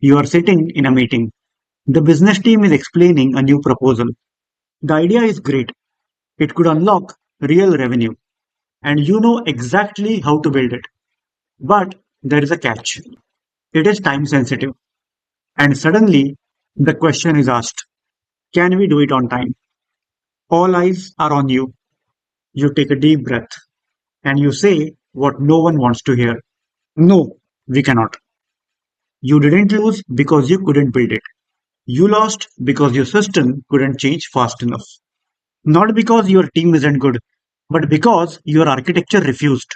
You are sitting in a meeting. The business team is explaining a new proposal. The idea is great. It could unlock real revenue, and you know exactly how to build it. But there is a catch. It is time sensitive. And suddenly, the question is asked, can we do it on time? All eyes are on you. You take a deep breath and you say what no one wants to hear. No, we cannot. You didn't lose because you couldn't build it. You lost because your system couldn't change fast enough. Not because your team isn't good, but because your architecture refused.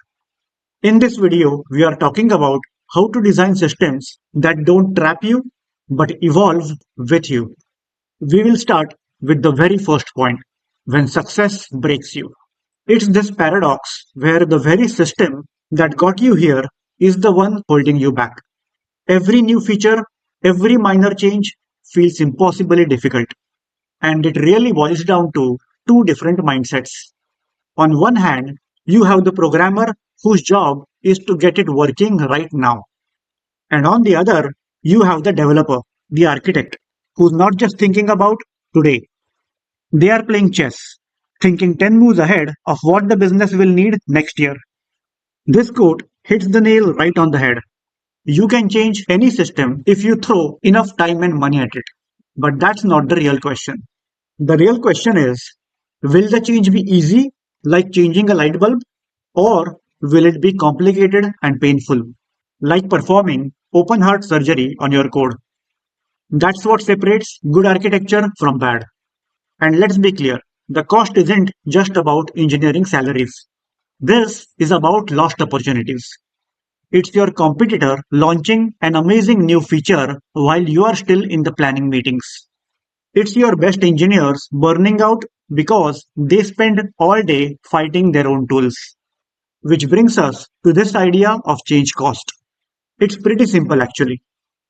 In this video, we are talking about how to design systems that don't trap you, but evolve with you. We will start with the very first point, when success breaks you. It's this paradox where the very system that got you here is the one holding you back. Every new feature, every minor change feels impossibly difficult. And it really boils down to two different mindsets. On one hand, you have the programmer whose job is to get it working right now. And on the other, you have the developer, the architect, who's not just thinking about today. They are playing chess, thinking 10 moves ahead of what the business will need next year. This quote hits the nail right on the head. You can change any system if you throw enough time and money at it. But that's not the real question. The real question is, will the change be easy, like changing a light bulb, or will it be complicated and painful, like performing open heart surgery on your code? That's what separates good architecture from bad. And let's be clear, the cost isn't just about engineering salaries. This is about lost opportunities. It's your competitor launching an amazing new feature while you are still in the planning meetings. It's your best engineers burning out because they spend all day fighting their own tools. Which brings us to this idea of change cost. It's pretty simple actually.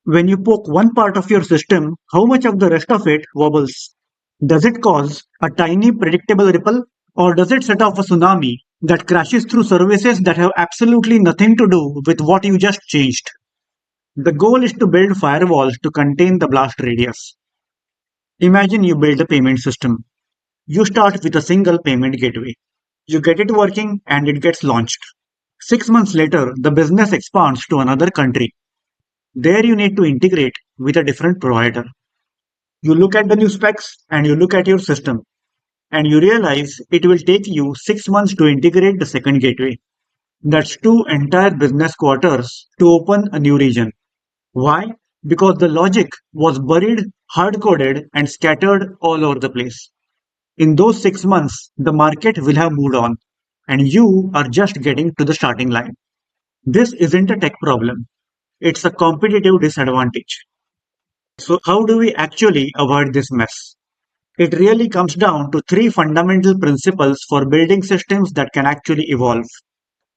When you poke one part of your system, how much of the rest of it wobbles? Does it cause a tiny predictable ripple, or does it set off a tsunami that crashes through services that have absolutely nothing to do with what you just changed? The goal is to build firewalls to contain the blast radius. Imagine you build a payment system. You start with a single payment gateway. You get it working and it gets launched. 6 months later, the business expands to another country. There you need to integrate with a different provider. You look at the new specs and you look at your system and you realize it will take you 6 months to integrate the second gateway. That's two entire business quarters to open a new region. Why? Because the logic was buried, hard coded, and scattered all over the place. In those 6 months, the market will have moved on, and you are just getting to the starting line. This isn't a tech problem, it's a competitive disadvantage. So, how do we actually avoid this mess? It really comes down to three fundamental principles for building systems that can actually evolve.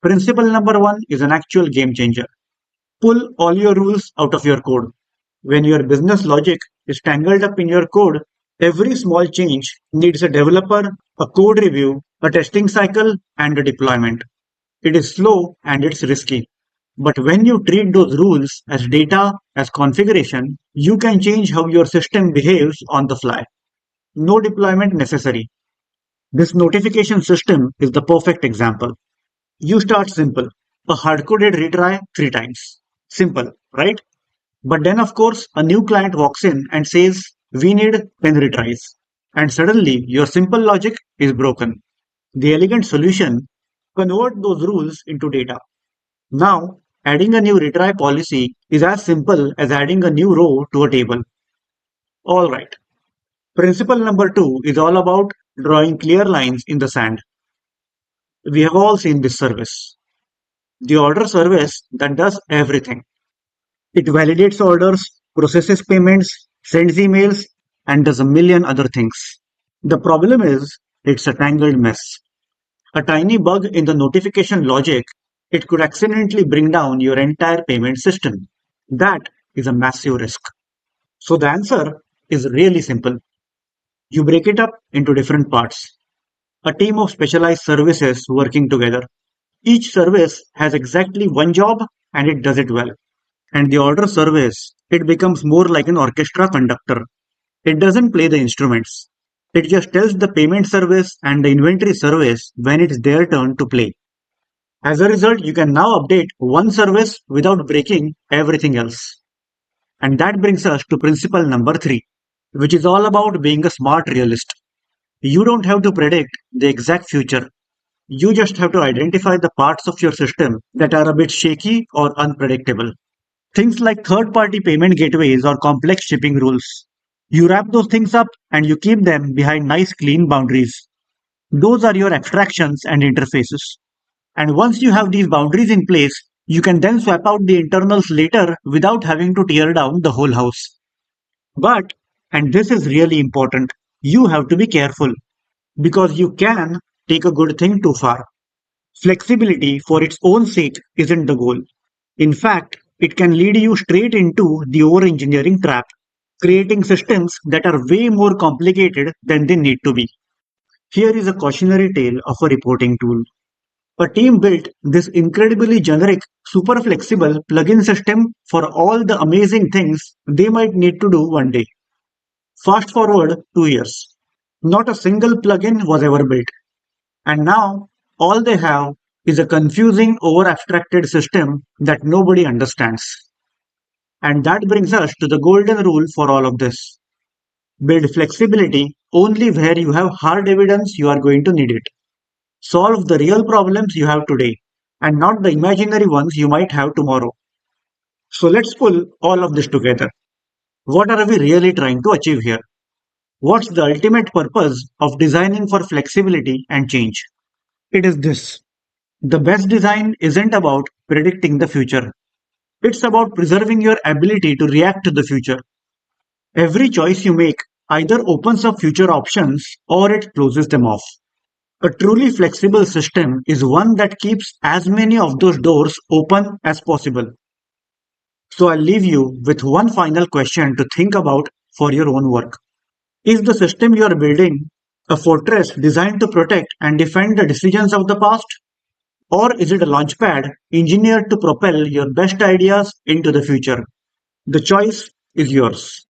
Principle number one is an actual game changer. Pull all your rules out of your code. When your business logic is tangled up in your code, every small change needs a developer, a code review, a testing cycle, and a deployment. It is slow and it's risky. But when you treat those rules as data, as configuration, you can change how your system behaves on the fly. No deployment necessary. This notification system is the perfect example. You start simple, a hard-coded retry 3 times. Simple, right? But then, of course, a new client walks in and says, we need 10 retries. And suddenly, your simple logic is broken. The elegant solution: convert those rules into data. Now, adding a new retry policy is as simple as adding a new row to a table. All right. Principle number two is all about drawing clear lines in the sand. We have all seen this service. The order service that does everything. It validates orders, processes payments, sends emails, and does a million other things. The problem is, it's a tangled mess. A tiny bug in the notification logic, it could accidentally bring down your entire payment system. That is a massive risk. So the answer is really simple. You break it up into different parts. A team of specialized services working together. Each service has exactly one job and it does it well. And the order service It becomes more like an orchestra conductor. It doesn't play the instruments. It just tells the payment service and the inventory service when it's their turn to play. As a result, you can now update one service without breaking everything else. And that brings us to principle number three, which is all about being a smart realist. You don't have to predict the exact future. You just have to identify the parts of your system that are a bit shaky or unpredictable. Things like third party payment gateways or complex shipping rules. You wrap those things up and you keep them behind nice clean boundaries. Those are your abstractions and interfaces. And once you have these boundaries in place, you can then swap out the internals later without having to tear down the whole house. But, and this is really important, you have to be careful because you can take a good thing too far. Flexibility for its own sake isn't the goal. In fact, it can lead you straight into the over-engineering trap, creating systems that are way more complicated than they need to be. Here is a cautionary tale of a reporting tool. A team built this incredibly generic, super flexible plugin system for all the amazing things they might need to do one day. Fast forward 2 years. Not a single plugin was ever built. And now all they have is a confusing, over abstracted system that nobody understands. And that brings us to the golden rule for all of this. Build flexibility only where you have hard evidence you are going to need it. Solve the real problems you have today and not the imaginary ones you might have tomorrow. So let's pull all of this together. What are we really trying to achieve here? What's the ultimate purpose of designing for flexibility and change? It is this. The best design isn't about predicting the future. It's about preserving your ability to react to the future. Every choice you make either opens up future options or it closes them off. A truly flexible system is one that keeps as many of those doors open as possible. So I'll leave you with one final question to think about for your own work. Is the system you are building a fortress designed to protect and defend the decisions of the past? Or is it a launchpad engineered to propel your best ideas into the future? The choice is yours.